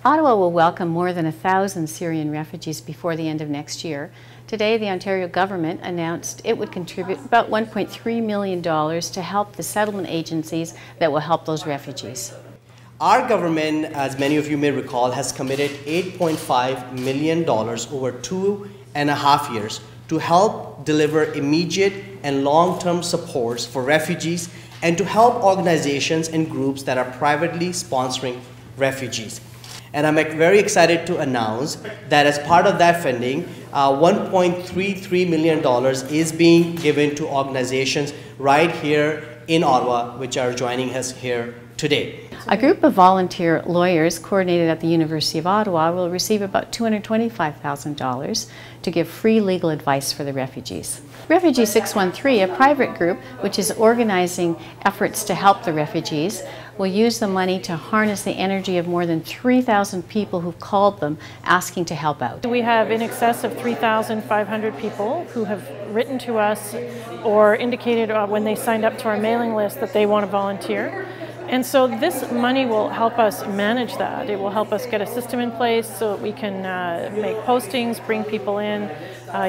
Ottawa will welcome more than 1,000 Syrian refugees before the end of next year. Today, the Ontario government announced it would contribute about $1.3 million to help the settlement agencies that will help those refugees. Our government, as many of you may recall, has committed $8.5 million over 2.5 years to help deliver immediate and long-term supports for refugees and to help organizations and groups that are privately sponsoring refugees. And I'm very excited to announce that as part of that funding, $1.33 million is being given to organizations right here in Ottawa, which are joining us here today. A group of volunteer lawyers coordinated at the University of Ottawa will receive about $225,000 to give free legal advice for the refugees. Refugee 613, a private group which is organizing efforts to help the refugees, will use the money to harness the energy of more than 3,000 people who've called them asking to help out. We have in excess of 3,500 people who have written to us or indicated when they signed up to our mailing list that they want to volunteer. And so this money will help us manage that. It will help us get a system in place so that we can make postings, bring people in,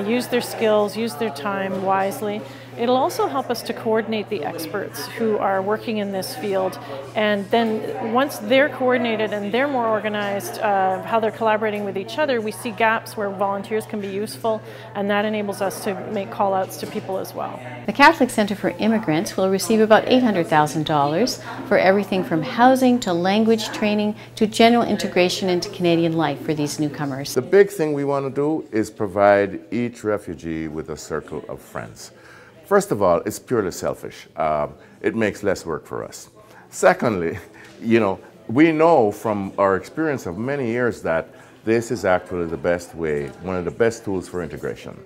use their skills, use their time wisely. It'll also help us to coordinate the experts who are working in this field. And then once they're coordinated and they're more organized, how they're collaborating with each other, we see gaps where volunteers can be useful, and that enables us to make call-outs to people as well. The Catholic Centre for Immigrants will receive about $800,000 for everything from housing to language training to general integration into Canadian life for these newcomers. The big thing we want to do is provide each refugee with a circle of friends. First of all, it's purely selfish. It makes less work for us. Secondly, we know from our experience of many years that this is actually the best way, one of the best tools for integration.